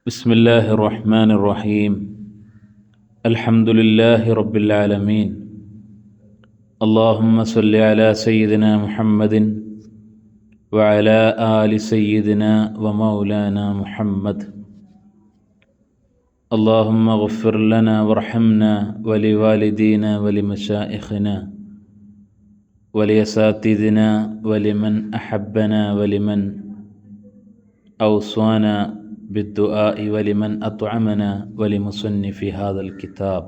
بسم الله الرحمن الرحيم. الحمد لله رب العالمين. اللهم صل على سيدنا محمد وعلى آل سيدنا ومولانا محمد. اللهم اغفر لنا وارحمنا ولوالدينا ولمشائخنا ولأساتذتنا ولمن أحبنا ولمن أوصانا بالدعاء ولمن أطعمنا ولمصنف هذا الكتاب.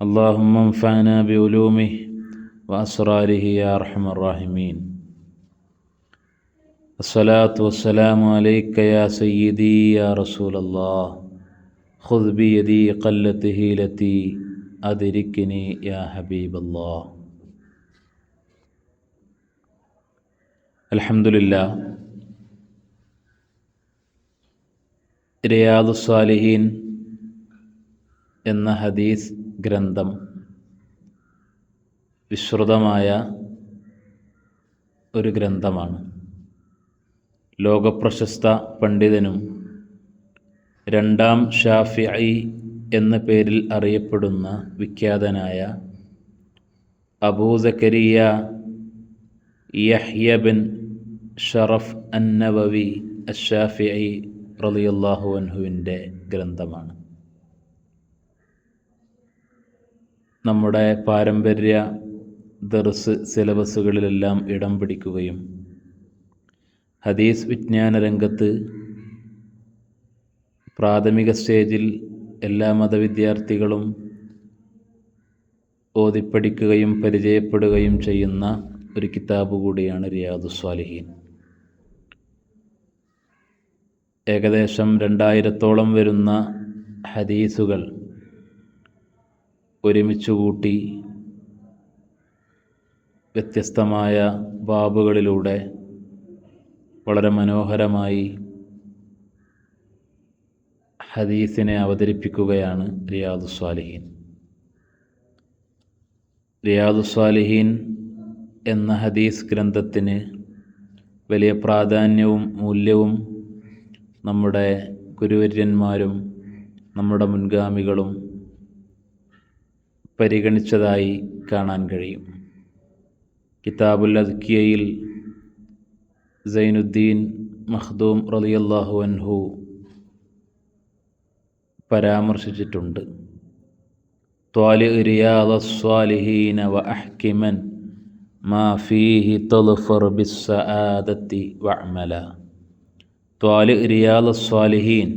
اللهم انفعنا بعلومه وأسراره يا أرحم الراحمين. الصلاة والسلام عليك يا سيدي يا رسول الله. خذ بيدي قلت هيلتي أدركني يا حبيب الله. الحمد لله. റിയാദുസ്സാലിഹീൻ എന്ന ഹദീസ് ഗ്രന്ഥം വിശ്രുതമായ ഒരു ഗ്രന്ഥമാണ്. ലോകപ്രശസ്ത പണ്ഡിതനും രണ്ടാം ഷാഫിഈ എന്ന പേരിൽ അറിയപ്പെടുന്ന വിഖ്യാതനായ അബൂ സക്കരിയ യഹ്യ ബിൻ ഷറഫ് അന്നവവി അശ്ശാഫിഈ റളിയല്ലാഹു അൻഹുവിൻ്റെ ഗ്രന്ഥമാണ്. നമ്മുടെ പാരമ്പര്യ ദർസ് സിലബസുകളിലെല്ലാം ഇടം പിടിക്കുകയും ഹദീസ് വിജ്ഞാന രംഗത്ത് പ്രാഥമിക സ്റ്റേജിൽ എല്ലാ മതവിദ്യാർത്ഥികളും ഓതിപ്പഠിക്കുകയും പരിചയപ്പെടുകയും ചെയ്യുന്ന ഒരു കിതാബ് കൂടിയാണ് റിയാദുസ്സാലിഹീൻ. ഏകദേശം 2000-ഓളം വരുന്ന ഹദീസുകൾ ഒരുമിച്ച് കൂട്ടി വ്യത്യസ്തമായ ബാബുകളിലൂടെ വളരെ മനോഹരമായി ഹദീസിനെ അവതരിപ്പിക്കുകയാണ് റിയാദുസ്സാലിഹീൻ. റിയാദുസ്സാലിഹീൻ എന്ന ഹദീസ് ഗ്രന്ഥത്തിന് വലിയ പ്രാധാന്യവും മൂല്യവും നമ്മുടെ ഗുരുവര്യന്മാരും നമ്മുടെ മുൻഗാമികളും പരിഗണിച്ചതായി കാണാൻ കഴിയും. കിതാബുൽ അദ്കിയയിൽ സൈനുദ്ദീൻ മഖ്ദൂം റളിയല്ലാഹു അൻഹു പരാമർശിച്ചിട്ടുണ്ട്. ത്വാലി റിയാദുസ്സാലിഹീന വ അഹ്കിമൻ മാ ഫീഹി തദ്ഫർ ബിസ്സആദത്തി വഅമല. ത്വാലി റിയാദുസ്സാലിഹീൻ,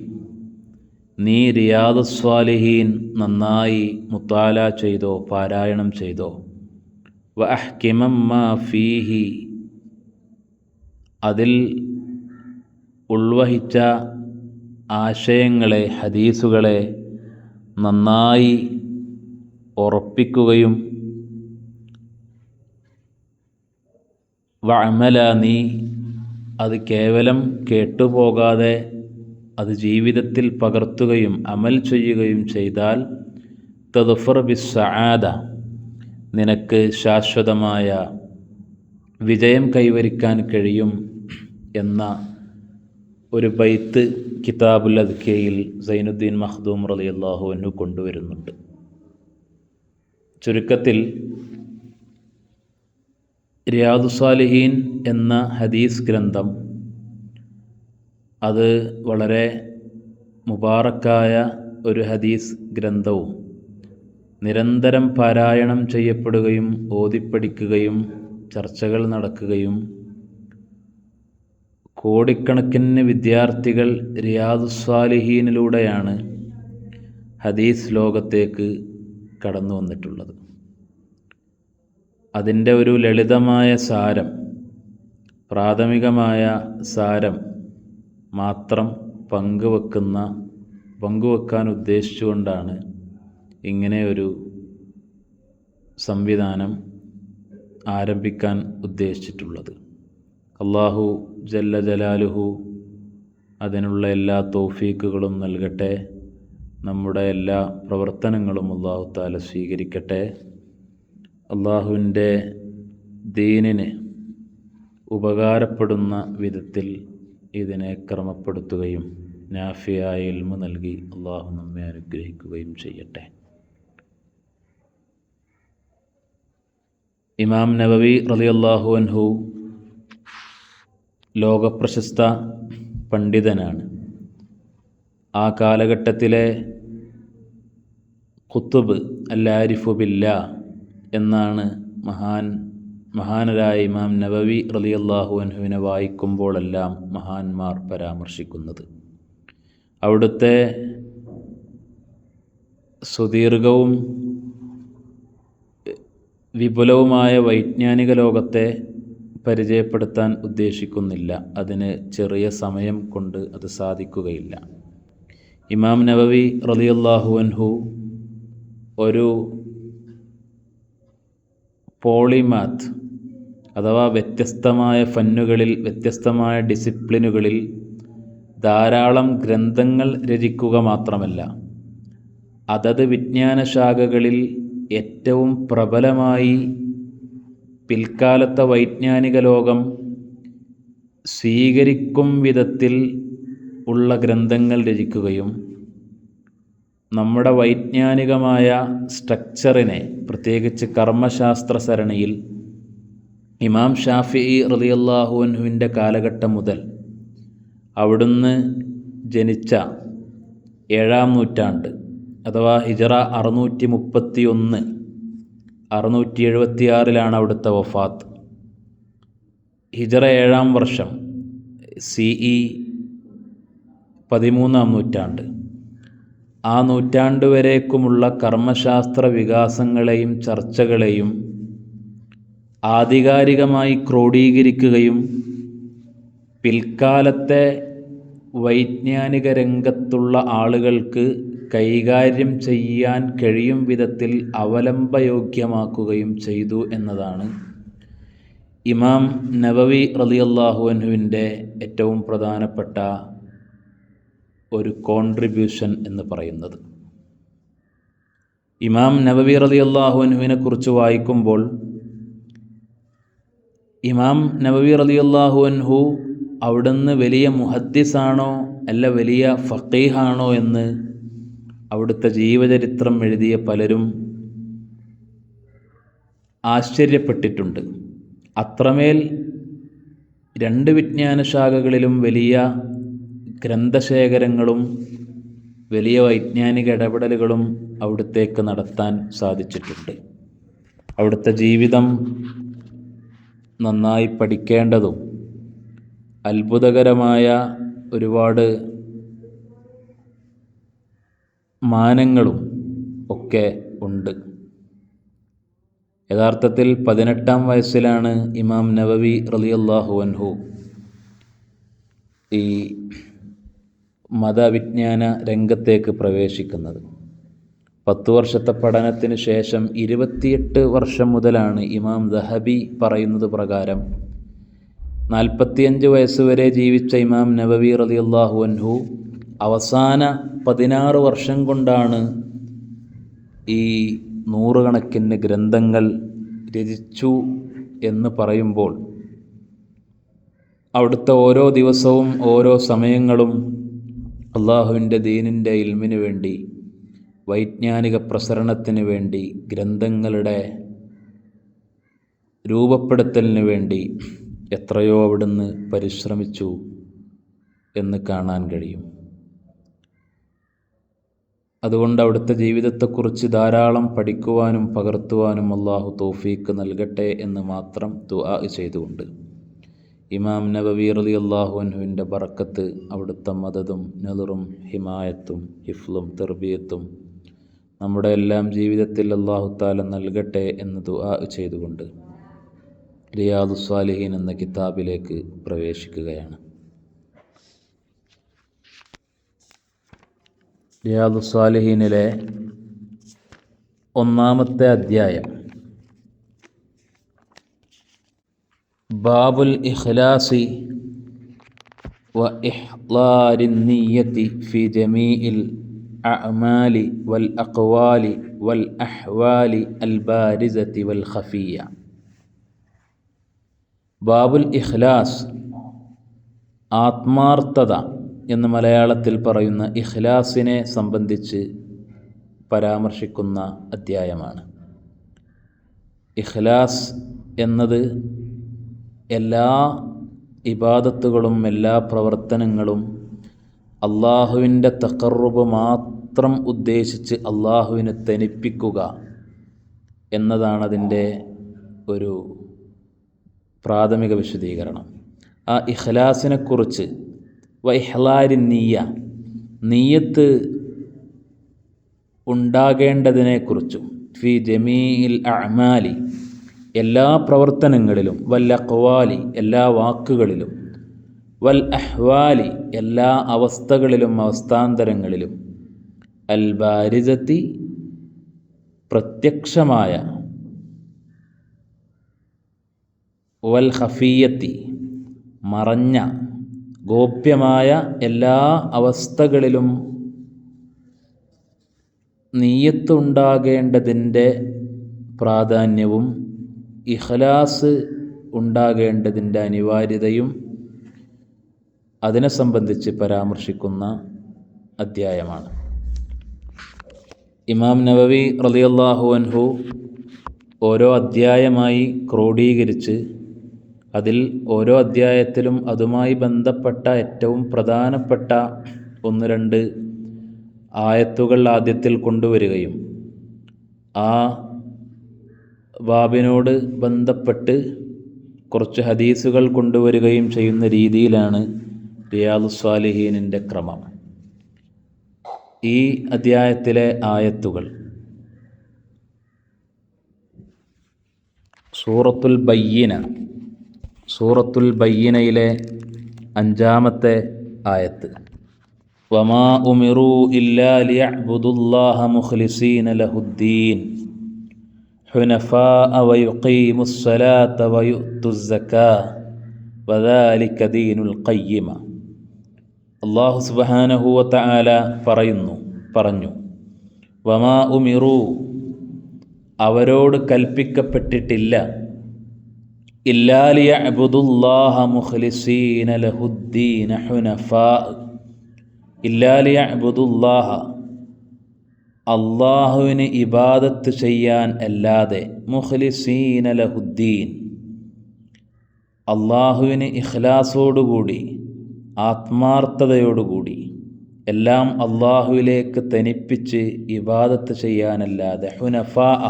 നീ റിയാദുസ്സാലിഹീൻ നന്നായി മുത്താല ചെയ്തോ, പാരായണം ചെയ്തോ. വ അഹ്കിമം മാ ഫീഹി, അതിൽ ഉൾവഹിച്ച ആശയങ്ങളെ, ഹദീസുകളെ നന്നായി ഉറപ്പിക്കുകയും വഅമല, നീ അത് കേവലം കേട്ടുപോകാതെ അത് ജീവിതത്തിൽ പകർത്തുകയും അമൽ ചെയ്യുകയും ചെയ്താൽ തദ്ഫർ ബിസ്സആദ, നിനക്ക് ശാശ്വതമായ വിജയം കൈവരിക്കാൻ കഴിയും എന്ന ഒരു ബൈത്ത് കിതാബുൽ അദ്കിയയിൽ സൈനുദ്ദീൻ മഖ്ദൂം റളിയല്ലാഹു അൻഹു കൊണ്ടുവരുന്നുണ്ട്. ചുരുക്കത്തിൽ റിയാദുസ്സാലിഹീൻ എന്ന ഹദീസ് ഗ്രന്ഥം അത് വളരെ മുബാറക്കായ ഒരു ഹദീസ് ഗ്രന്ഥവും നിരന്തരം പാരായണം ചെയ്യപ്പെടുകയും ഓതിപ്പഠിക്കുകയും ചർച്ചകൾ നടക്കുകയും കോടിക്കണക്കിന് വിദ്യാർത്ഥികൾ റിയാദുസ്സാലിഹീനിലൂടെയാണ് ഹദീസ് ലോകത്തേക്ക് കടന്നു വന്നിട്ടുള്ളത്. അതിൻ്റെ ഒരു ലളിതമായ സാരം, പ്രാഥമികമായ സാരം മാത്രം പങ്കുവെക്കാൻ ഉദ്ദേശിച്ചുകൊണ്ടാണ് ഇങ്ങനെ ഒരു സംവിധാനം ആരംഭിക്കാൻ ഉദ്ദേശിച്ചിട്ടുള്ളത്. അല്ലാഹു ജല്ല ജലാലുഹു അതിനുള്ള എല്ലാ തൗഫീക്കുകളും നൽകട്ടെ. നമ്മുടെ എല്ലാ പ്രവർത്തനങ്ങളും അല്ലാഹു തആല സ്വീകരിക്കട്ടെ. അള്ളാഹുവിൻ്റെ ദീനിന് ഉപകാരപ്പെടുന്ന വിധത്തിൽ ഇതിനെ ക്രമപ്പെടുത്തുകയും നാഫിയായ ഇൽമ് നൽകി അള്ളാഹു നമ്മെ അനുഗ്രഹിക്കുകയും ചെയ്യട്ടെ. ഇമാം നവവി റളിയല്ലാഹു അൻഹു ലോകപ്രശസ്ത പണ്ഡിതനാണ്. ആ കാലഘട്ടത്തിലെ ഖുത്ബ് അൽ-ആരിഫു ബില്ലാ എന്നാണ് മഹാനരായ ഇമാം നവവി റളിയല്ലാഹു അൻഹുവിനെ വായിക്കുമ്പോഴെല്ലാം മഹാന്മാർ പരാമർശിക്കുന്നത്. അവിടുത്തെ സുദീർഘവും വിപുലവുമായ വൈജ്ഞാനിക ലോകത്തെ പരിചയപ്പെടുത്താൻ ഉദ്ദേശിക്കുന്നില്ല. അതിന് ചെറിയ സമയം കൊണ്ട് അത് സാധിക്കുകയില്ല. ഇമാം നവവി റളിയല്ലാഹു അൻഹു ഒരു പോളിമാത്ത് അഥവാ വ്യത്യസ്തമായ ഫന്നുകളിൽ, വ്യത്യസ്തമായ ഡിസിപ്ലിനുകളിൽ ധാരാളം ഗ്രന്ഥങ്ങൾ രചിക്കുക മാത്രമല്ല, അതത് വിജ്ഞാന ശാഖകളിൽ ഏറ്റവും പ്രബലമായി പിൽക്കാലത്തെ വൈജ്ഞാനിക ലോകം സ്വീകരിക്കും വിധത്തിൽ ഉള്ള ഗ്രന്ഥങ്ങൾ രചിക്കുകയും നമ്മുടെ വൈജ്ഞാനികമായ സ്ട്രക്ചറിനെ, പ്രത്യേകിച്ച് കർമ്മശാസ്ത്ര സരണിയിൽ ഇമാം ഷാഫിഈ റളിയല്ലാഹു അൻഹുവിൻ്റെ കാലഘട്ടം മുതൽ അവിടുന്ന് ജനിച്ച 7-ാം നൂറ്റാണ്ട് അഥവാ ഹിജറ 631, 676 അവിടുത്തെ വഫാത്ത്. ഹിജറ 7-ാം വർഷം CE 13-ാം നൂറ്റാണ്ട്. ആ നൂറ്റാണ്ട് വരേക്കുമുള്ള കർമ്മശാസ്ത്ര വികാസങ്ങളെയും ചർച്ചകളെയും ആധികാരികമായി ക്രോഡീകരിക്കുകയും പിൽക്കാലത്തെ വൈജ്ഞാനിക രംഗത്തുള്ള ആളുകൾക്ക് കൈകാര്യം ചെയ്യാൻ കഴിയും വിധത്തിൽ അവലംബയോഗ്യമാക്കുകയും ചെയ്തു എന്നതാണ് ഇമാം നവവി റളിയല്ലാഹു അൻഹുവിൻ്റെ ഏറ്റവും പ്രധാനപ്പെട്ട ഒരു കോൺട്രിബ്യൂഷൻ എന്ന് പറയുന്നത്. ഇമാം നവവി റളിയല്ലാഹു അൻഹുവിനെ കുറിച്ച് വായിക്കുമ്പോൾ ഇമാം നവവി റളിയല്ലാഹു അൻഹു അവിടുന്ന് വലിയ മുഹദ്ദിസാണോ അല്ല വലിയ ഫഖീഹാണോ എന്ന് അവിടുത്തെ ജീവചരിത്രം എഴുതിയ പലരും ആശ്ചര്യപ്പെട്ടിട്ടുണ്ട്. അത്രമേൽ രണ്ട് വിജ്ഞാന ശാഖകളിലും വലിയ ഗ്രന്ഥശേഖരങ്ങളും വലിയ വൈജ്ഞാനിക ഇടപെടലുകളും അവിടുത്തേക്ക് നടത്താൻ സാധിച്ചിട്ടുണ്ട്. അവിടുത്തെ ജീവിതം നന്നായി പഠിക്കേണ്ടതും അത്ഭുതകരമായ ഒരുപാട് മാനങ്ങളും ഒക്കെ ഉണ്ട്. യഥാർത്ഥത്തിൽ 18-ാം വയസ്സിലാണ് ഇമാം നവവി റളിയല്ലാഹു അൻഹു ഈ മതവിജ്ഞാന രംഗത്തേക്ക് പ്രവേശിക്കുന്നത്. 10 വർഷത്തെ പഠനത്തിന് ശേഷം 28 വർഷം മുതലാണ് ഇമാം ദഹബി പറയുന്നത് പ്രകാരം 45 വയസ്സുവരെ ജീവിച്ച ഇമാം നവവി റളിയല്ലാഹു അൻഹു അവസാന 16 വർഷം കൊണ്ടാണ് ഈ 100 കണക്കിന് ഗ്രന്ഥങ്ങൾ രചിച്ചു എന്ന് പറയുമ്പോൾ അവിടുത്തെ ഓരോ ദിവസവും ഓരോ സമയങ്ങളും അള്ളാഹുവിൻ്റെ ദീനിൻ്റെ ഇൽമിന് വേണ്ടി, വൈജ്ഞാനിക പ്രസരണത്തിന് വേണ്ടി, ഗ്രന്ഥങ്ങളുടെ രൂപപ്പെടുത്തലിന് വേണ്ടി എത്രയോ അവിടുന്ന് പരിശ്രമിച്ചു എന്ന് കാണാൻ കഴിയും. അതുകൊണ്ട് അവിടുത്തെ ജീവിതത്തെക്കുറിച്ച് ധാരാളം പഠിക്കുവാനും പകർത്തുവാനും അള്ളാഹു തൗഫീക്ക് നൽകട്ടെ എന്ന് മാത്രം ദുആ ചെയ്തുകൊണ്ട് ഇമാം നവവി റളിയല്ലാഹു അൻഹുവിൻ്റെ ബറക്കത്ത്, അവിടുത്തെ മദദും നദറും ഹിമായത്തും ഹിഫ്ലും തർബിയത്തും നമ്മുടെ എല്ലാം ജീവിതത്തിൽ അല്ലാഹു തആല നൽകട്ടെ എന്ന് ദുആ ചെയ്തുകൊണ്ട് റിയാദുസ് സാലിഹീൻ എന്ന കിതാബിലേക്ക് പ്രവേശിക്കുകയാണ്. റിയാദുസ് സാലിഹീനിലെ 1-ാമത്തെ അധ്യായം ബാബുൽ ഇഖ്ലാസി വ ഇഹ്ളാരിൻ നിയ്യതി ഫി ജമീഇൽ അഅമാലി വൽ അഖ്വാലി വൽ അഹ്വാലി അൽ ബാരിസതി വൽ ഖഫിയ്യ. ബാബുൽ ഇഖ്ലാസ്, ആത്മാർത്ഥത എന്ന് മലയാളത്തിൽ പറയുന്ന ഇഖ്ലാസിനെ സംബന്ധിച്ച് പരാമർശിക്കുന്ന അധ്യായമാണ്. ഇഖ്ലാസ് എന്നത് എല്ലാ ഇബാദത്തുകളും എല്ലാ പ്രവർത്തനങ്ങളും അള്ളാഹുവിൻ്റെ തഖർറുബ് മാത്രം ഉദ്ദേശിച്ച് അള്ളാഹുവിനെ തനിപ്പിക്കുക എന്നതാണ് അതിൻ്റെ ഒരു പ്രാഥമിക വിശദീകരണം. ആ ഇഖ്ലാസിനെക്കുറിച്ച് വഇഹ്ലാരി നീയത്ത് ഉണ്ടാകേണ്ടതിനെക്കുറിച്ചും ഫി ജമീഇൽ അഅമാലി എല്ലാ പ്രവർത്തനങ്ങളിലും വൽ അഖ്വാലി എല്ലാ വാക്കുകളിലും വൽ അഹ്വാലി എല്ലാ അവസ്ഥകളിലും അവസ്ഥാന്തരങ്ങളിലും അൽ ബാരിസത്തി പ്രത്യക്ഷമായ വൽ ഖഫിയത്തി മറഞ്ഞ ഗോപ്യമായ എല്ലാ അവസ്ഥകളിലും നിയ്യത്ത് ഉണ്ടാകേണ്ടതിൻ്റെ പ്രാധാന്യവും ഇഖ്ലാസ് ഉണ്ടാകേണ്ടതിൻ്റെ അനിവാര്യതയും അതിനെ സംബന്ധിച്ച് പരാമർശിക്കുന്ന അധ്യായമാണ്. ഇമാം നവവി റളിയല്ലാഹു അൻഹു ഓരോ അധ്യായമായി ക്രോഡീകരിച്ച് അതിൽ ഓരോ അധ്യായത്തിലും അതുമായി ബന്ധപ്പെട്ട ഏറ്റവും പ്രധാനപ്പെട്ട 1-2 ആയത്തുകൾ ആദ്യത്തിൽ കൊണ്ടുവരികയും ആ ബാബിനോട് ബന്ധപ്പെട്ട് കുറച്ച് ഹദീസുകൾ കൊണ്ടുവരികയും ചെയ്യുന്ന രീതിയിലാണ് റിയാദുസ് സ്വാലിഹീനിൻ്റെ ക്രമം. ഈ അധ്യായത്തിലെ ആയത്തുകൾ സൂറത്തുൽ ബയ്യിനയിലെ 5-ാമത്തെ ആയത്ത്, വമാ ഉമിറൂ ഇല്ലാ ലിയഅ്ബുദുല്ലാഹ മുഖ്ലിസീന ലഹുദ്ദീൻ ഹുനഫാഅ വയുഖീമുസ്സലാത്ത വയു'തുസ്സകാ വദാലിക ദീനുൽ ഖയ്യിമ. അല്ലാഹു സുബ്ഹാനഹു വതആല പറഞ്ഞു, വമാ ഉമിറൂ അവരോട് കൽപ്പിക്കപ്പെട്ടിട്ടില്ല, ഇല്ലാ ലിയഅ്ബുദുല്ലാഹ മുഖ്ലിസീന ലഹുദ്ദീന ഹുനഫാഅ ഇല്ലാ ലിയഅ്ബുദുല്ലാഹ അള്ളാഹുവിന് ഇബാദത്ത് ചെയ്യാൻ അല്ലാതെ, മുഖ്ലിസീന ലഹുദ്ദീൻ അള്ളാഹുവിന് ഇഖ്ലാസോടുകൂടി ആത്മാർത്ഥതയോടുകൂടി എല്ലാം അള്ളാഹുവിലേക്ക് തനിപ്പിച്ച് ഇബാദത്ത് ചെയ്യാനല്ലാതെ, ഹുനഫാഅ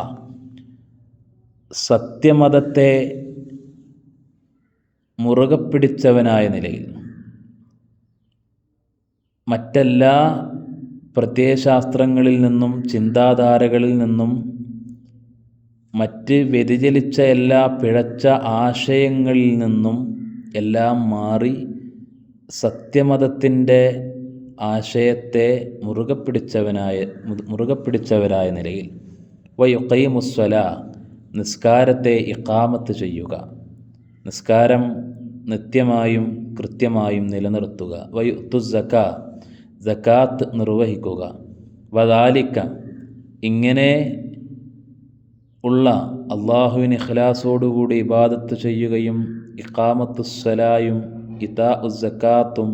സത്യമതത്തെ മുറുകെ പിടിച്ചവനായ നിലയിൽ, മറ്റെല്ലാ പ്രത്യയശാസ്ത്രങ്ങളിൽ നിന്നും ചിന്താധാരകളിൽ നിന്നും മറ്റ് വ്യതിചലിച്ച എല്ലാ പിഴച്ച ആശയങ്ങളിൽ നിന്നും എല്ലാം മാറി സത്യമതത്തിൻ്റെ ആശയത്തെ മുറുകെ പിടിച്ചവരായ നിലയിൽ, വയുഖീമുസ്സലാ നിസ്കാരത്തെ ഇഖാമത്ത് ചെയ്യുക, നിസ്കാരം നിത്യമായും കൃത്യമായും നിലനിർത്തുക, വയു'തുസ്സകാ സകാത്ത് നിർവഹിക്കുക, വദാലിക ഇങ്ങനെ ഉള്ള അള്ളാഹുവിന് ഇഖ്ലാസോടുകൂടി ഇബാദത്ത് ചെയ്യുകയും ഇഖാമത്തുസ്സലായും ഇതാഉസ്സകാത്തും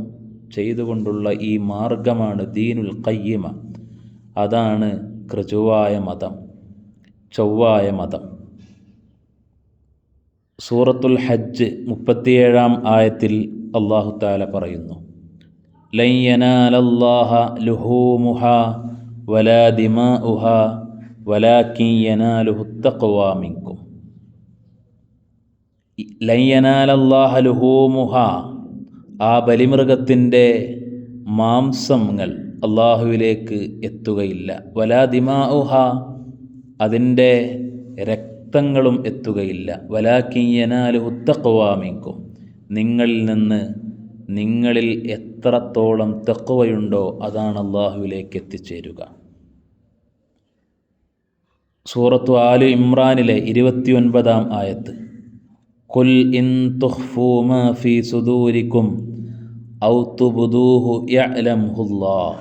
ചെയ്തുകൊണ്ടുള്ള ഈ മാർഗമാണ് ദീനുൽ ഖയ്യിമ, അതാണ് ഋജുവായ മതം, ചൊവ്വായ മതം. സൂറത്തുൽ ഹജ്ജ് 37-ാം ആയത്തിൽ അല്ലാഹു തആല പറയുന്നു, ലൻ യനാലല്ലാഹ ലുഹൂമുഹാ വലാ ദിമാഉഹാ വലാകിൻ യനാലുഹു തഖ്വാ മിൻകും. ലൻ യനാലല്ലാഹ ലുഹൂമുഹാ ആ ബലിമൃഗത്തിൻ്റെ മാംസങ്ങൾ അള്ളാഹുവിലേക്ക് എത്തുകയില്ല, വലാ ദിമാഉഹാ അതിൻ്റെ രക്തങ്ങളും എത്തുകയില്ല, വലാകിൻ യനാലുഹു തഖ്വാ മിൻകും നിങ്ങളിൽ എത്രത്തോളം തഖ്വയുണ്ടോ അതാണ് അള്ളാഹുവിലേക്ക് എത്തിച്ചേരുക. സൂറത്തു ആലു ഇമ്രാനിലെ 29-ാം ആയത്ത്, ഖുൽ ഇൻ തുഖ്ഫൂ മാ ഫീ സുദൂരിക്കും ഔ തുബ്ദൂഹു യഅലമുല്ലാഹ്.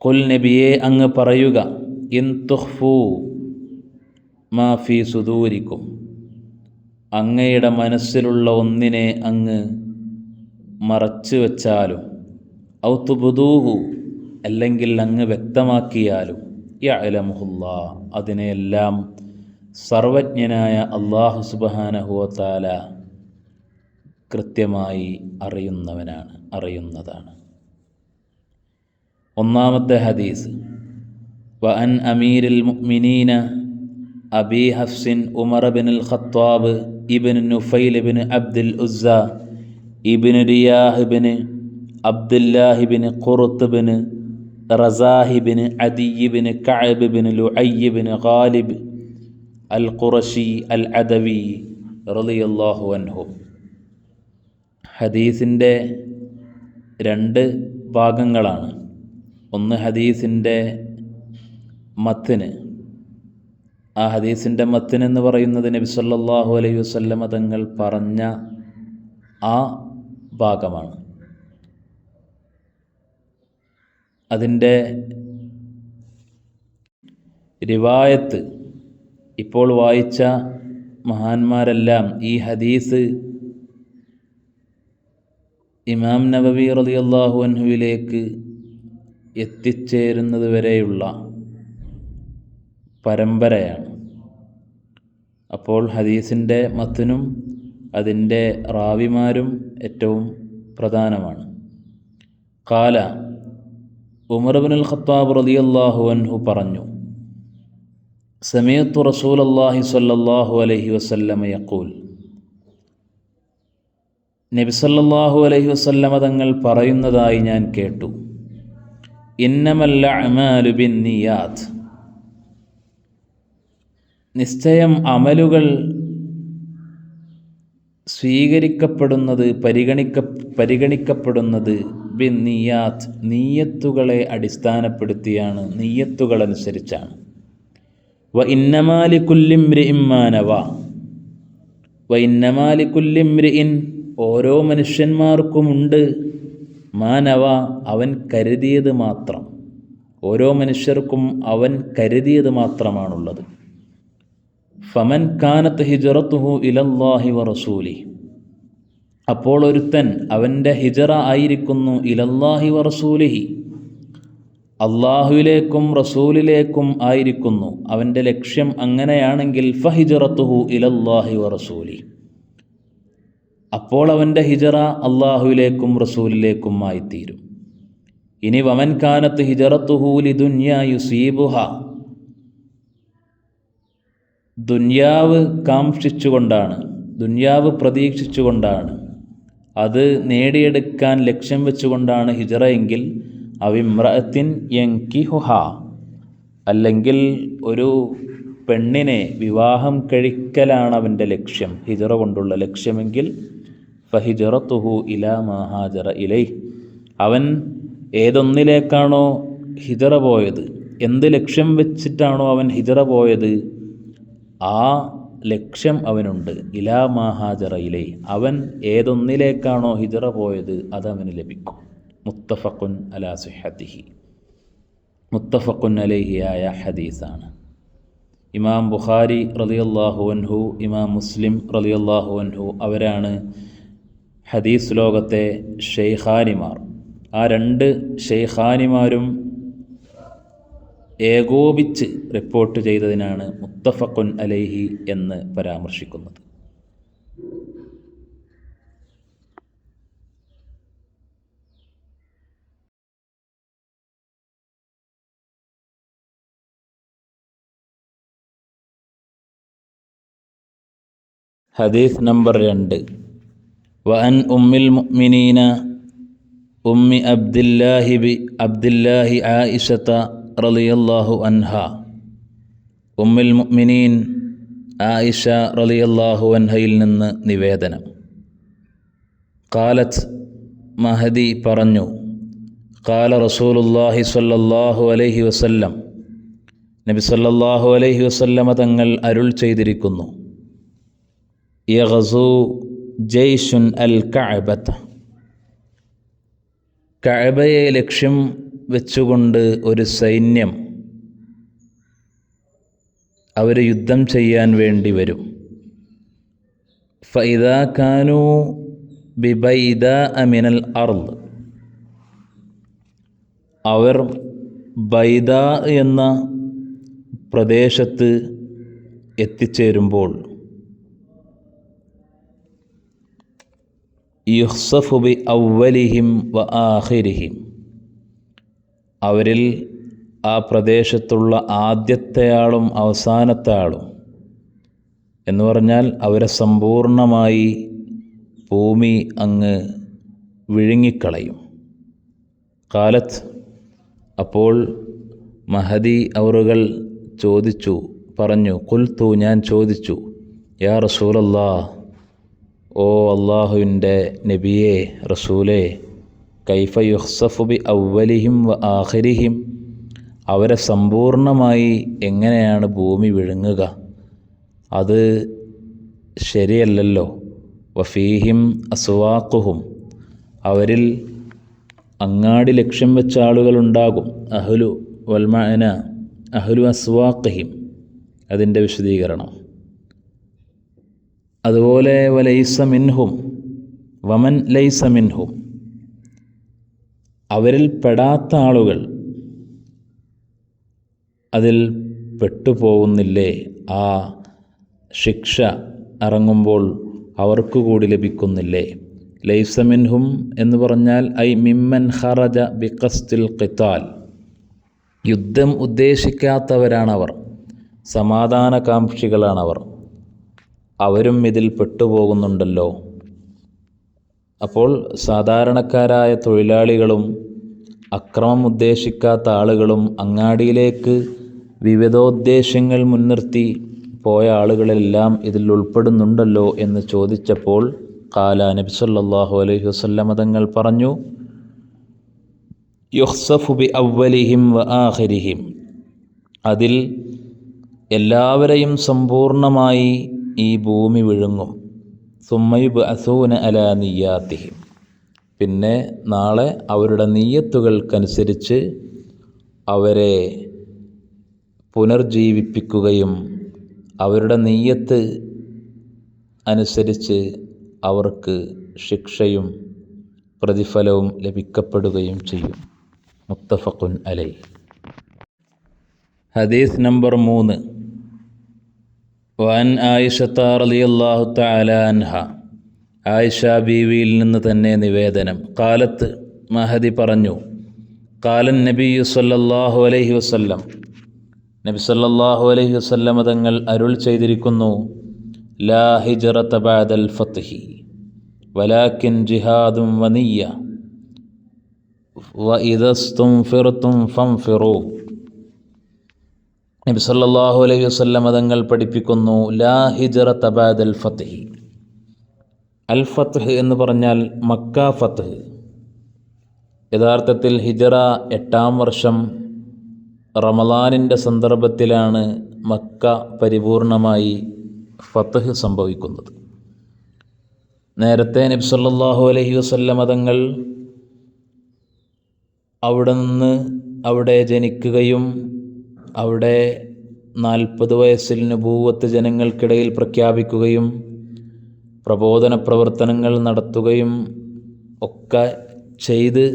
ഖുൽ നബിയെ അങ്ങ് പറയുക, ഇൻ തുഖ്ഫൂ മാ ഫീ സുദൂരിക്കും അങ്ങയുടെ മനസ്സിലുള്ള ഒന്നിനെ അങ്ങ് മറച്ചു വച്ചാലും ഔ തുബ്ദൂഹു അല്ലെങ്കിൽ അങ്ങ് വ്യക്തമാക്കിയാലും യഅലമുഹുല്ലാ അതിനെയെല്ലാം സർവജ്ഞനായ അല്ലാഹു സുബ്ഹാനഹു വ തആല കൃത്യമായി അറിയുന്നതാണ്. ഒന്നാമത്തെ ഹദീസ് വഅൻ അമീരിൽ മുഅ്മിനീന അബീ ഹഫ്സിൻ ഉമർ ബിനുൽ ഖത്താബ് ഇബ്നു നുഫൈൽ ഇബ്നു അബ്ദുൽ ഉസ്സ ഇബ്നു റിയാഹ് ഇബ്നു അബ്ദുല്ലാഹ് ഇബ്നു ഖുർത്ത് ഇബ്നു റസാഹ് ഇബ്നു അദി ഇബ്നു കഅബ് ഇബ്നു ലുഅയ് ഇബ്നു ഗാലിബ് അൽ ഖുറശി അൽ അദവി റളിയല്ലാഹു അൻഹു. ഹദീസിൻ്റെ രണ്ട് ഭാഗങ്ങളാണ്. ഒന്ന് ഹദീസിൻ്റെ മത്ന്. ആ ഹദീസിൻ്റെ മത്ന് എന്ന് പറയുന്നത് നബി സല്ലല്ലാഹു അലൈഹി വസല്ലമ തങ്ങൾ പറഞ്ഞ ആ ഭാഗമാണ്. അതിൻ്റെ റിവായത്ത് ഇപ്പോൾ വായിച്ച മഹാന്മാരെല്ലാം ഈ ഹദീസ് ഇമാം നബവി റളിയല്ലാഹു അൻഹുവിലേക്ക് എത്തിച്ചേരുന്നത് വരെയുള്ള പരമ്പരയാണ്. അപ്പോൾ ഹദീസിൻ്റെ മത്നും അതിൻ്റെ റാവിമാരും ഏറ്റവും പ്രധാനമാണ്. ഖാല ഉമർ ഇബ്നുൽ ഖത്താബ് റളിയല്ലാഹു അൻഹു പറഞ്ഞു, സമീഅതു റസൂലല്ലാഹി സ്വല്ലല്ലാഹു അലൈഹി വസല്ലമ യഖൂൽ, നബി സല്ലല്ലാഹു അലൈഹി വസല്ലമ തങ്ങൾ പറയുന്നതായി ഞാൻ കേട്ടു, ഇന്നമൽ അഅ്മാലു ബിന്നിയാത്ത്, നിശ്ചയം അമലുകൾ സ്വീകരിക്കപ്പെടുന്നത് പരിഗണിക്കപ്പെടുന്നത് ബിന്നിയാത്ത്, നീയത്തുകളെ അടിസ്ഥാനപ്പെടുത്തിയാണ്, നീയത്തുകളനുസരിച്ചാണ്. വ ഇന്നമാ ലികുല്ലി ഇംറിഇൻ മാ നവാ, വ ഇന്നമാ ലികുല്ലി ഇംറിഇൻ, ഓരോ മനുഷ്യന്മാർക്കുമുണ്ട് മാനവ, അവൻ കരുതിയത് മാത്രം. ഓരോ മനുഷ്യർക്കും അവൻ കരുതിയത് മാത്രമാണുള്ളത്. ഫമൻ കാനത്ത് ഹിജ്റത്തുഹു ഇലല്ലാഹി വ റസൂലി, അപ്പോൾ ഒരുത്തൻ അവൻ്റെ ഹിജ്റ ആയിരിക്കുന്നു ഇലല്ലാഹി വ റസൂലിഹി, അള്ളാഹുവിലേക്കും റസൂലിലേക്കും ആയിരിക്കുന്നു, അവൻ്റെ ലക്ഷ്യം അങ്ങനെയാണെങ്കിൽ ഫഹിജ്റത്തുഹു ഇലല്ലാഹി വ റസൂലി, അപ്പോൾ അവൻ്റെ ഹിജ്റ അള്ളാഹുവിലേക്കും റസൂലിലേക്കും ആയിത്തീരും. ഇനി വമൻ കാനത്ത് ഹിജ്റത്തുഹു ലിദുന്യാ യുസീബുഹ, ദുന്യാവ് കാംക്ഷിച്ചുകൊണ്ടാണ്, ദുന്യാവ് പ്രതീക്ഷിച്ചുകൊണ്ടാണ്, അത് നേടിയെടുക്കാൻ ലക്ഷ്യം വെച്ചുകൊണ്ടാണ് ഹിജ്റ എങ്കിൽ അവിമ്രഅത്തിൻ യൻകിഹുഹ, അല്ലെങ്കിൽ ഒരു പെണ്ണിനെ വിവാഹം കഴിക്കലാണ് അവൻ്റെ ലക്ഷ്യം, ഹിജ്റ കൊണ്ടുള്ള ലക്ഷ്യമെങ്കിൽ ഫഹിജ്റത്തുഹു ഇലാ മാ ഹാജറ ഇലൈഹി, അവൻ ഏതൊന്നിലേക്കാണോ ഹിജ്റ പോയത്, എന്ത് ലക്ഷ്യം വെച്ചിട്ടാണോ അവൻ ഹിജ്റ പോയത്, ആ ലക്ഷ്യം അവനുണ്ട്. ഇലാ മാ ഹാജറ ഇലൈഹി, അവൻ ഏതൊന്നിലേക്കാണോ ഹിജ്റ പോയത് അതവന് ലഭിക്കും. മുത്തഫഖുൻ അലാ സിഹ്ഹതിഹി, മുത്തഫഖുൻ അലൈഹിയായ ഹദീസാണ്. ഇമാം ബുഖാരി റളിയല്ലാഹു അൻഹു, ഇമാം മുസ്ലിം റളിയല്ലാഹു അൻഹു അവരാണ് ഹദീസ് ലോകത്തെ ഷെയ്ഖാനിമാർ. ആ രണ്ട് ഷെയ്ഖാനിമാരും ഏകോപിച്ച് റിപ്പോർട്ട് ചെയ്തതിനാണ് മുത്തഫഖുൻ അലൈഹി എന്ന് പരാമർശിക്കുന്നത്. ഹദീസ് നമ്പർ 2. വഅൻ ഉമ്മിൽ മുഅ്മിനീന ഉമ്മി അബ്ദില്ലാഹി ആയിഷത റളിയല്ലാഹു അൻഹാ, ഉമ്മുൽ മുഅ്മിനീൻ ആയിഷ റളിയല്ലാഹു അൻഹയിൽ നിന്ന് നിവേദനം. ഖാലത്ത്, മഹദി പറഞ്ഞു, ഖാല റസൂലുള്ളാഹി സ്വല്ലല്ലാഹു അലൈഹി വസല്ലം, നബി സല്ലല്ലാഹു അലൈഹി വസല്ലമ തങ്ങൾ അരുൾ ചെയ്തിരിക്കുന്നു, യഗ്സു ജയ്ഷുൻ അൽ കഅബത, കഅബയെ ലക്ഷ്യം വെച്ചുകൊണ്ട് ഒരു സൈന്യം അവർ യുദ്ധം ചെയ്യാൻ വേണ്ടി വരും. ഫഇദാ കാനൂ ബിബൈദാഅ മിനൽ അർള്. അവർ ബൈദാ എന്ന പ്രദേശത്ത് എത്തിച്ചേരുമ്പോൾ യുഖ്സഫു ബി അവ്വലിഹിം വ ആഖിരിഹിം, അവരിൽ ആ പ്രദേശത്തുള്ള ആദ്യത്തെ ആളും അവസാനത്തെ ആളും എന്ന് പറഞ്ഞാൽ അവരെ സമ്പൂർണമായി ഭൂമി അങ്ങ് വിഴുങ്ങിക്കളയും. കാലത്ത്, അപ്പോൾ മഹദി അവറുകൾ പറഞ്ഞു, ഖുൽതു, ഞാൻ ചോദിച്ചു, യാ റസൂലല്ലാഹ്, ഓ അള്ളാഹുവിൻ്റെ നബിയേ, റസൂലേ, കൈഫ യുഖ്സഫു ബി അവ്വലിഹിം വ ആഖിരിഹിം, അവരെ സമ്പൂർണമായി എങ്ങനെയാണ് ഭൂമി വിഴുങ്ങുക? അത് ശരിയല്ലല്ലോ. വഫീഹിം അസ്വാഖുഹും, അവരിൽ അങ്ങാടി ലക്ഷ്യം വെച്ച ആളുകളുണ്ടാകും. അഹ്ലു വൽമഅന അഹ്ലു അസ്വാഖിഹിം, അതിൻ്റെ വിശദീകരണം. അതുപോലെ വലൈസ മിൻഹും വമൻ ലൈസ മിൻഹും, അവരിൽ പെടാത്ത ആളുകൾ അതിൽ പെട്ടുപോകുന്നില്ലേ? ആ ശിക്ഷ ഇറങ്ങുമ്പോൾ അവർക്കു കൂടി ലഭിക്കുന്നില്ലേ? ലൈസ മിൻഹും എന്ന് പറഞ്ഞാൽ ഐ മിമ്മൻ ഖറജ ബിഖസ്ദിൽ ഖിതാൽ, യുദ്ധം ഉദ്ദേശിക്കാത്തവരാണവർ, സമാധാനകാംക്ഷികളാണവർ, അവരും ഇതിൽ പെട്ടുപോകുന്നുണ്ടല്ലോ. അപ്പോൾ സാധാരണക്കാരായ തൊഴിലാളികളും അക്രമം ഉദ്ദേശിക്കാത്ത ആളുകളും അങ്ങാടിയിലേക്ക് വിവിധോദ്ദേശങ്ങൾ മുൻനിർത്തി പോയ ആളുകളെല്ലാം ഇതിൽ ഉൾപ്പെടുന്നുണ്ടല്ലോ എന്ന് ചോദിച്ചപ്പോൾ ഖാല, നബി സല്ലല്ലാഹു അലൈഹി വസല്ലം തങ്ങൾ പറഞ്ഞു, യുഖ്സഫു ബി അവ്വലിഹിം വ ആഖിരിഹിം, അതിൽ എല്ലാവരെയും സമ്പൂർണമായി ഈ ഭൂമി വിഴുങ്ങും. സുമ്മ യുബ്അസൂന അലാ നിയ്യാതിഹിം, പിന്നെ നാളെ അവരുടെ നിയ്യത്തുകൾക്കനുസരിച്ച് അവരെ പുനർജീവിപ്പിക്കുകയും അവരുടെ നിയ്യത്ത് അനുസരിച്ച് അവർക്ക് ശിക്ഷയും പ്രതിഫലവും ലഭിക്കപ്പെടുകയും ചെയ്യും. മുത്തഫഖുൻ അലൈഹി. ഹദീസ് നമ്പർ 3. വഅൻ ആയിഷത റളിയല്ലാഹു തആല അൻഹ, ആയിഷ ബീവിയിൽ നിന്ന് തന്നെ നിവേദനം. കാലത്ത്, മഹദി പറഞ്ഞു, കാലൻ നബിയ്യു സല്ലല്ലാഹു അലൈഹി വസല്ലം, നബി സല്ലല്ലാഹു അലൈഹി വസല്ലം തങ്ങൾ അരുൾ ചെയ്തിരിക്കുന്നു, ലാ ഹിജ്റത ബഅദൽ ഫത്ഹി വലാകിൻ ജിഹാദും വനിയ്യ വഇദസ്തുൻഫിർതും ഫൻഫിറൂ. നബി സല്ലല്ലാഹു അലൈഹി വസല്ലം തങ്ങൾ പഠിപ്പിക്കുന്നു, ലാ ഹിജ്റത ബഅദൽ ഫത്ഹി. അൽ ഫത്ഹ് എന്ന് പറഞ്ഞാൽ മക്ക ഫത്ഹ്. യഥാർത്ഥത്തിൽ ഹിജ്റ 8-ാം വർഷം റമളാനിൻ്റെ സന്ദർഭത്തിലാണ് മക്ക പരിപൂർണമായി ഫത്ഹ് സംഭവിക്കുന്നത്. നേരത്തെ നബി സല്ലല്ലാഹു അലൈഹി വസല്ലം തങ്ങൾ അവിടെ ജനിക്കുകയും അവിടെ 40 വയസ്സിൽ നുബൂവത്ത് ജനങ്ങൾക്കിടയിൽ പ്രഖ്യാപിക്കുകയും പ്രബോധന പ്രവർത്തനങ്ങൾ നടത്തുകയും ഒക്കെ ചെയ്ത്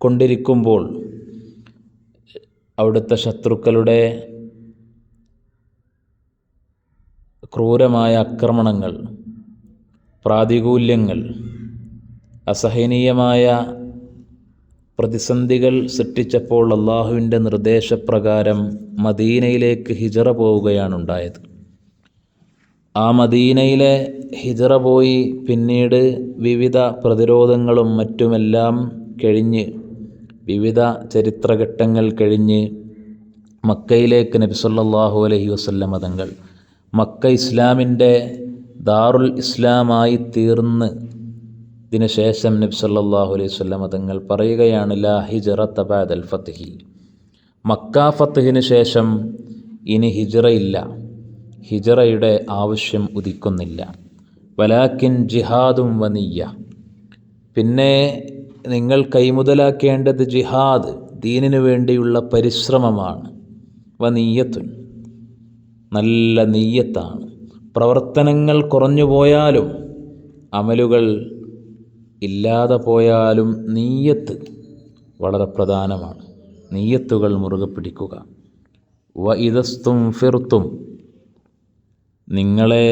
കൊണ്ടിരിക്കുമ്പോൾ അവിടുത്തെ ശത്രുക്കളുടെ ക്രൂരമായ ആക്രമണങ്ങൾ, പ്രാതികൂല്യങ്ങൾ, അസഹനീയമായ പ്രതിസന്ധികൾ സൃഷ്ടിച്ചപ്പോൾ അള്ളാഹുവിൻ്റെ നിർദ്ദേശപ്രകാരം മദീനയിലേക്ക് ഹിജ്റ പോവുകയാണുണ്ടായത്. ആ മദീനയിലെ ഹിജ്റ പോയി പിന്നീട് വിവിധ പ്രതിരോധങ്ങളും മറ്റുമെല്ലാം കഴിഞ്ഞ്, വിവിധ ചരിത്രഘട്ടങ്ങൾ കഴിഞ്ഞ് മക്കയിലേക്ക് നബി സല്ലല്ലാഹു അലൈഹി വസല്ലം തങ്ങൾ, മക്ക ഇസ്ലാമിൻ്റെ ദാറുൽ ഇസ്ലാമായി തീർന്ന് ഇതിനുശേഷം നബി സല്ലല്ലാഹു അലൈഹി വസല്ലം തങ്ങൾ പറയുകയാണ്, ലാ ഹിജ്റത ബഅദൽ ഫത്ഹി, മക്ക ഫത്ഹിന് ശേഷം ഇനി ഹിജ്റയില്ല, ഹിജ്റയുടെ ആവശ്യം ഉദിക്കുന്നില്ല. വലാകിൻ ജിഹാദും വനിയ്യ, പിന്നെ നിങ്ങൾ കൈമുതലാക്കേണ്ടത് ജിഹാദ്, ദീനിനു വേണ്ടിയുള്ള പരിശ്രമമാണ്. വനിയ്യത്തുൻ, നല്ല നിയ്യത്താണ്. പ്രവർത്തനങ്ങൾ കുറഞ്ഞു പോയാലും അമലുകൾ ഇല്ലാതെ പോയാലും നീയത്ത് വളരെ പ്രധാനമാണ്. നീയത്തുകൾ മുറുകെ പിടിക്കുക. വ ഇദസ്തുംഫിർത്തും, നിങ്ങളെ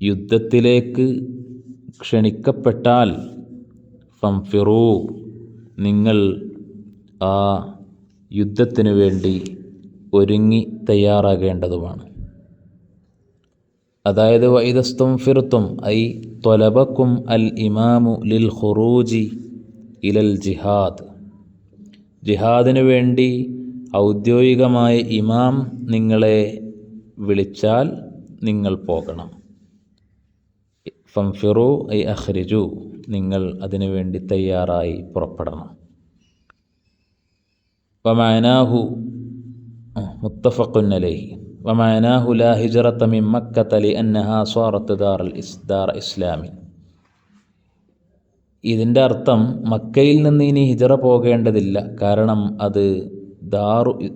യുദ്ധത്തിലേക്ക് ക്ഷണിക്കപ്പെട്ടാൽ ഫംഫിറൂ, നിങ്ങൾ ആ യുദ്ധത്തിനു വേണ്ടി ഒരുങ്ങി തയ്യാറാകേണ്ടതുമാണ്. അതായത് വൈദസ്തുംഫിർത്തും ഐ ത്വലബക്കും അൽ ഇമാമു ലിൽ ഖുറൂജി ഇലൽ ജിഹാദ്, ജിഹാദിനു വേണ്ടി ഔദ്യോഗികമായ ഇമാം നിങ്ങളെ വിളിച്ചാൽ നിങ്ങൾ പോകണം. ഫംഫിറു ഐ അഖ്രിജു, നിങ്ങൾ അതിനു വേണ്ടി തയ്യാറായി പുറപ്പെടണം. വമഅനാഹു മുത്തഫഖുൻ അലൈഹി വമഅനാഹു ലാ ഹിജ്റത മിൻ മക്കത ലിഅന്നഹാ സാറത്ത് ദാർ ഇസ്ലാമി. ഇതിൻ്റെ അർത്ഥം മക്കയിൽ നിന്ന് ഇനി ഹിജ്റ പോകേണ്ടതില്ല, കാരണം അത്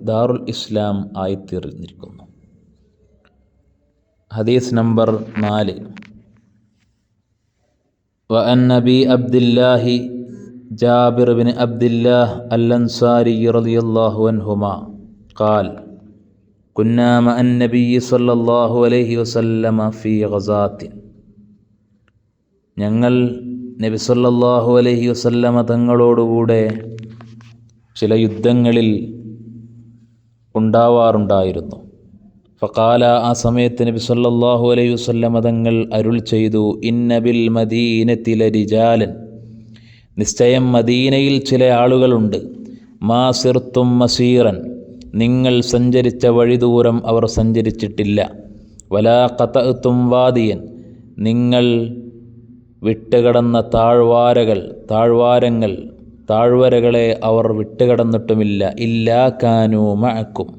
ദാറുൽ ഇസ്ലാം ആയിത്തീർന്നിരിക്കുന്നു. ഹദീസ് നമ്പർ 4. വഅൻ നബി അബ്ദില്ലാഹി ജാബിർ ബിൻ അബ്ദില്ലാഹ് അൽ അൻസാരി റളിയല്ലാഹു അൻഹുമാ ഖാൽ കുന്നാ മഅൻ നബിയ്യി സ്വല്ലല്ലാഹു അലൈഹി വസല്ലമ ഫീ ഗസാത്തിൻ, ഞങ്ങൾ നബി സല്ലല്ലാഹു അലൈഹി വസല്ലമ തങ്ങളോടുകൂടെ ചില യുദ്ധങ്ങളിൽ ഉണ്ടാവാറുണ്ടായിരുന്നു. ഫഖാല, ആ സമയത്ത് നബി സല്ലല്ലാഹു അലൈഹി വസല്ലമ തങ്ങൾ അരുൾ ചെയ്തു, ഇന്ന ബിൽ മദീനത്തി ലരിജാലൻ, നിശ്ചയം മദീനയിൽ ചില ആളുകളുണ്ട്, മാ സിർത്തും മസീറൻ, നിങ്ങൾ സഞ്ചരിച്ച വഴിദൂരം അവർ സഞ്ചരിച്ചിട്ടില്ല, വലാ ഖതഅ്തും വാദിയൻ, നിങ്ങൾ വിട്ടുകടന്ന താഴ്വരകളെ അവർ വിട്ടുകടന്നിട്ടുമില്ല, ഇല്ലാ കാനൂ മഅക്കും,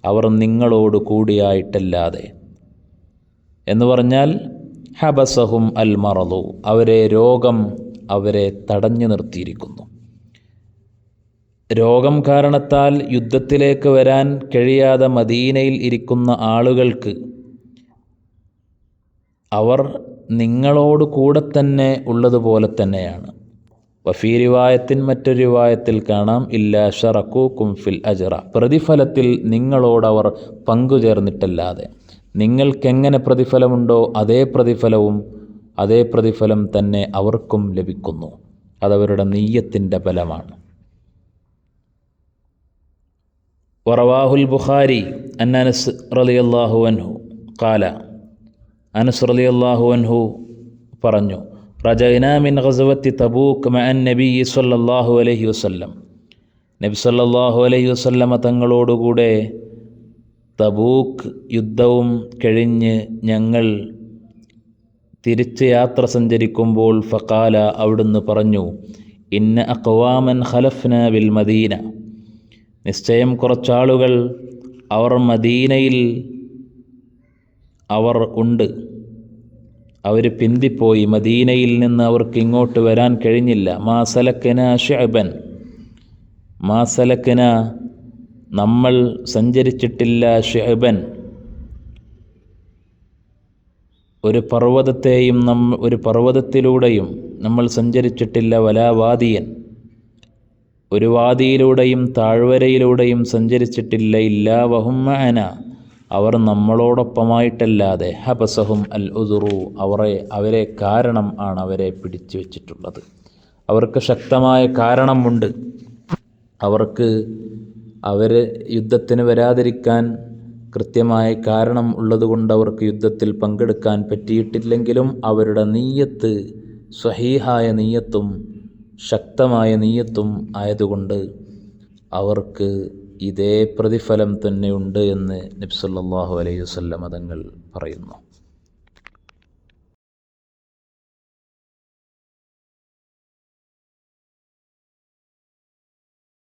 അവർ നിങ്ങളോട് കൂടിയായിട്ടല്ലാതെ. എന്ന് പറഞ്ഞാൽ ഹബസഹും അൽ മറദു, രോഗം അവരെ തടഞ്ഞു നിർത്തിയിരിക്കുന്നു. രോഗം കാരണത്താൽ യുദ്ധത്തിലേക്ക് വരാൻ കഴിയാതെ മദീനയിൽ ഇരിക്കുന്ന ആളുകൾക്ക് അവർ നിങ്ങളോട് കൂടെ തന്നെ ഉള്ളതുപോലെ തന്നെയാണ്. വഫീ റിവായത്തിൻ, മറ്റൊരു റിവായത്തിൽ കാണാം, ഇല്ലാ ശറകൂകും ഫിൽ അജ്റ, പ്രതിഫലത്തിൽ നിങ്ങളോടവർ പങ്കുചേർന്നിട്ടല്ലാതെ. നിങ്ങൾക്കെങ്ങനെ പ്രതിഫലമുണ്ടോ അതേ പ്രതിഫലം തന്നെ അവർക്കും ലഭിക്കുന്നു. അതവരുടെ നീയത്തിൻ്റെ ഫലമാണ്. വറവാഹുൽ ബുഖാരി അൻ അനസ് റളിയല്ലാഹു അൻഹു ഖാല, അനസ് റളിയല്ലാഹു അൻഹു പറഞ്ഞു, റജഅനാ മിൻ ഗസ്വത്തി തബൂക്ക് മഅൻ നബിയ്യി സ്വല്ലല്ലാഹു അലൈഹി വസല്ലം, നബി സ്വല്ലല്ലാഹു അലൈഹി വസല്ലമ തങ്ങളോടുകൂടെ തബൂക്ക് യുദ്ധവും കഴിഞ്ഞ് ഞങ്ങൾ തിരിച്ച് യാത്ര സഞ്ചരിക്കുമ്പോൾ ഫഖാല, അവിടുന്ന് പറഞ്ഞു, ഇന്ന അഖ്വാമൻ ഖലഫ്നാ ബിൽ മദീന, നിശ്ചയം കുറച്ചാളുകൾ അവർ മദീനയിൽ ഉണ്ട്, അവർ പിന്തിപ്പോയി, മദീനയിൽ നിന്ന് അവർക്ക് ഇങ്ങോട്ട് വരാൻ കഴിഞ്ഞില്ല. മാ സലക്കന നമ്മൾ സഞ്ചരിച്ചിട്ടില്ല, ഷുഅബൻ ഒരു പർവ്വതത്തിലൂടെയും നമ്മൾ സഞ്ചരിച്ചിട്ടില്ല, വലാ വാദിയൻ ഒരു വാദിയിലൂടെയും താഴ്വരയിലൂടെയും സഞ്ചരിച്ചിട്ടില്ല, ഇല്ലാ വഹും മഅന അവർ നമ്മളോടൊപ്പമായിട്ടല്ലാതെ. ഹബസഹും അൽ ഉദുറു അവരെ കാരണം ആണ് അവരെ പിടിച്ചു വച്ചിട്ടുള്ളത്. അവർക്ക് ശക്തമായ കാരണമുണ്ട്. അവർ യുദ്ധത്തിന് വരാതിരിക്കാൻ കൃത്യമായ കാരണം ഉള്ളതുകൊണ്ട് അവർക്ക് യുദ്ധത്തിൽ പങ്കെടുക്കാൻ പറ്റിയിട്ടില്ലെങ്കിലും അവരുടെ നീയത്ത് സ്വഹീഹായ നീയത്തും ശക്തമായ നീയത്തും ആയതുകൊണ്ട് അവർക്ക് ഇതേ പ്രതിഫലം തന്നെയുണ്ട് എന്ന് നബി സല്ലല്ലാഹു അലൈഹി വസല്ലം തങ്ങൾ പറയുന്നു.